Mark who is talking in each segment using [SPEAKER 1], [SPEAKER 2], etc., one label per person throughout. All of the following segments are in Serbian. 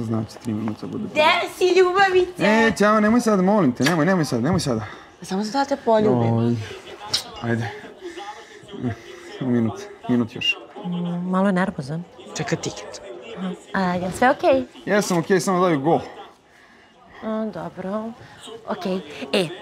[SPEAKER 1] znači 3 minuta bude.
[SPEAKER 2] Gde si, ljubavice?
[SPEAKER 1] Ćao, nemoj sada, molim te, nemoj sada.
[SPEAKER 2] Samo se da te poljubim.
[SPEAKER 1] Ajde. Minut još.
[SPEAKER 2] Malo je nervozan. Čeka tiket. Je sve okej?
[SPEAKER 1] Jesam okej, samo daju go.
[SPEAKER 2] Dobro. Okej.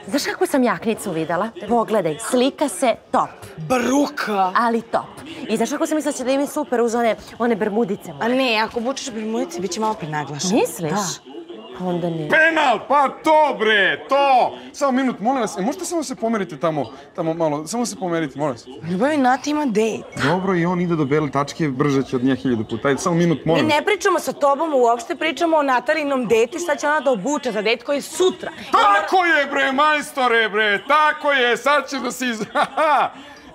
[SPEAKER 2] Znaš kakvu sam jaknicu videla? Pogledaj, slika se top.
[SPEAKER 3] Bruka!
[SPEAKER 2] Ali top. I znaš kako sam mislila će da imi super uz one bermudice moje?
[SPEAKER 3] A ne, ako bučeš bermudice, bit će malo prenaglašeno.
[SPEAKER 2] Misliš? Da. Onda ne.
[SPEAKER 1] Penal! Pa to, bre, to! Samo minut, molim vas, možete samo se pomeriti tamo malo, samo se pomeriti, molim vas.
[SPEAKER 3] Ljubavi, Nati ima dejt.
[SPEAKER 1] Dobro, i on ide do bele tačke, brže će od nje 1000 puta. Ajde, samo minut, molim vas.
[SPEAKER 3] Ne pričamo sa tobom uopšte, pričamo o Natalinom dejtu i šta će ona da obuče za dejt koji je sutra.
[SPEAKER 1] Tako je, bre, majstore, bre, tako je, sad će da se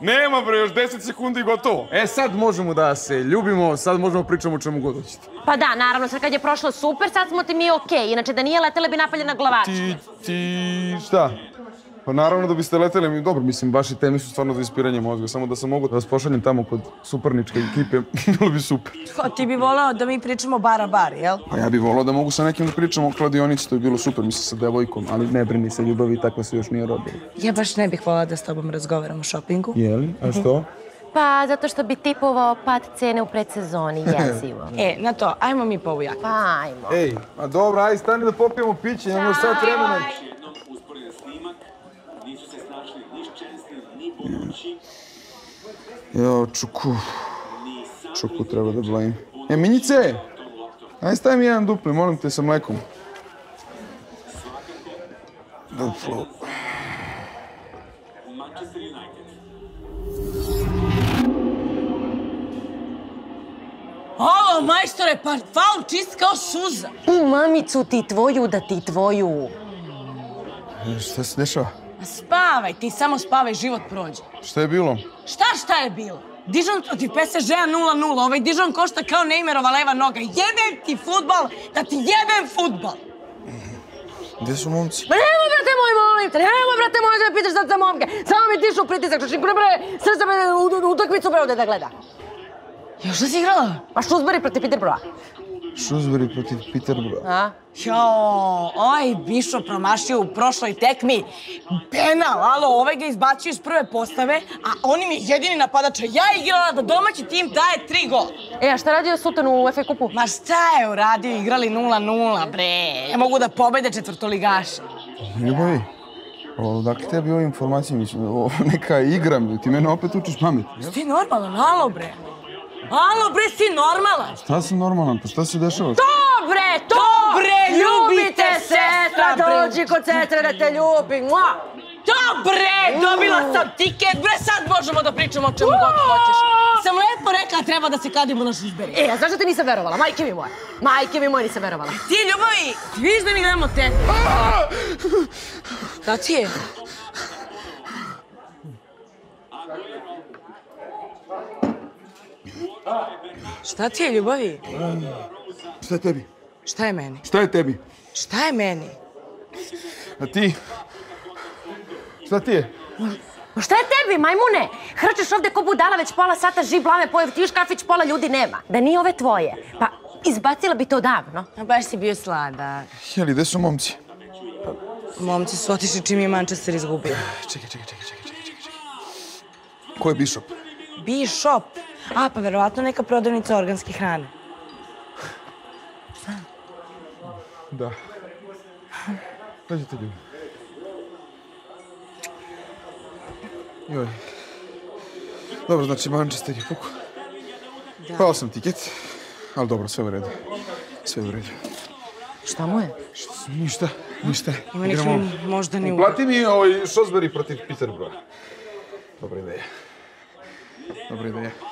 [SPEAKER 1] Nema, bre, još 10 sekundi i gotovo. Sad možemo da se ljubimo, sad možemo pričamo o čemu god hoćete.
[SPEAKER 2] Pa da, naravno, sad kad je prošlo super, sad smo ti mi okej. Inače, da nije letele bi napaljena glavačka.
[SPEAKER 1] Ti šta? Pa naravno da biste leteli, dobro, mislim, vaše teme su stvarno za ispiranje mozga, samo da sam mogu da vas pošaljem tamo kod suparničke ekipe, bilo bi super.
[SPEAKER 3] Ti bi volao da mi pričamo bar a bar, jel?
[SPEAKER 1] Pa ja bih volao da mogu sa nekim da pričamo o kladionici, to je bilo super, mislim, sa devojkom, ali ne brini se, ljubavi takva se još nije rodila.
[SPEAKER 3] Ja baš ne bih volao da s tobom razgovaram o šopingu.
[SPEAKER 1] Jeli? A što?
[SPEAKER 2] Pa, zato što bi tipovao pad cene u predsezoni, jezivo.
[SPEAKER 3] Na to, ajmo mi po ovu jaknicu.
[SPEAKER 2] Pa, ajmo.
[SPEAKER 1] Ej, a dobro, ajde, stani da popijemo piće, imamo sad vremena. Jao, Čuku treba da blajim. Minjice! Ajde, stavi mi jedan dupli, molim te, sa mlekom. Duplo.
[SPEAKER 3] Alo, majstore, pa faul čist kao suza.
[SPEAKER 2] Mamicu ti tvoju da ti tvoju.
[SPEAKER 1] Šta se dešava?
[SPEAKER 3] Spavaj, ti samo spavaj, život prođe.
[SPEAKER 1] Šta je bilo?
[SPEAKER 3] Šta je bilo? Dižon protiv PSG-a 0-0, ovaj Dižon košta kao Neymarova leva noga. Jebem ti fudbal, da ti jebem fudbal!
[SPEAKER 1] Gde su momci?
[SPEAKER 2] Ma nemoj, brate moj, molim te, nemoj, brate moj, da me pitaš sad za momke. Samo mi tišu pritisak, što bre, srca me utakmicu bre ovde da gleda.
[SPEAKER 3] Još da si igrala?
[SPEAKER 2] Pa Shrewsbury protiv Peterborougha.
[SPEAKER 1] Shrewsbury protiv Peterborougha.
[SPEAKER 3] Jao, ovaj Bišo promašio u prošloj tekmi. Penal, alo, ovaj ga izbacio iz prve postave, a on im je jedini napadač. Ja igrala da domaći tim daje 3 gola.
[SPEAKER 2] A šta radio Sutan u FA kupu?
[SPEAKER 3] Ma šta je uradio, igrali 0-0, bre. Ne mogu da pobede četvrtoligaše.
[SPEAKER 1] Ljubavi, odakle tebi ove informacije, mislim, neka igra, ti mene opet učiš pamet.
[SPEAKER 3] Ti normalan, alo, bre. Alo, bre, si normalan.
[SPEAKER 1] Šta si normalan, pa šta se dešava?
[SPEAKER 3] To, bre, ljubite sestra, bre.
[SPEAKER 2] Dođi kod sestre da te ljubi, mua!
[SPEAKER 3] To, bre, dobila sam tiket, bre, sad možemo da pričamo o čemu god hoćeš. Sam lepo rekla, treba da se kadimo na Shrewsbury.
[SPEAKER 2] A znaš da ti nisam verovala, majke mi moje. Majke mi moje nisam verovala.
[SPEAKER 3] Ti, ljubavi, ti vidiš da mi gledamo te. Šta ti je? Šta ti je, ljubavi?
[SPEAKER 1] Šta je tebi?
[SPEAKER 3] Šta je meni?
[SPEAKER 1] Šta je tebi?
[SPEAKER 3] Šta je meni?
[SPEAKER 1] A ti? Šta ti je?
[SPEAKER 2] Ma šta je tebi, majmune? Hrčeš ovde ko budala već pola sata, živ blame, pojev ti još kafić, pola ljudi nema. Da nije ove tvoje, pa izbacila bi to davno.
[SPEAKER 3] A baš si bio sladak.
[SPEAKER 1] Jeli, gde su momci?
[SPEAKER 3] Momci su otišli čim je Manchester izgubio.
[SPEAKER 1] Čekaj. Ko je Bishop?
[SPEAKER 3] Bishop? Pa verovatno neka prodavnica organske hrane. Šta?
[SPEAKER 1] Da. Dođite ljudi. Joj. Dobro, znači Manchester je pukao. Pao sam tiket, ali dobro, sve u redu.
[SPEAKER 2] Šta mu je?
[SPEAKER 1] Ništa.
[SPEAKER 3] Ima neki moždani udar.
[SPEAKER 1] Uplati mi Shrewsbury protiv Peterborougha. Dobra ideja.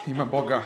[SPEAKER 1] Ima Boga.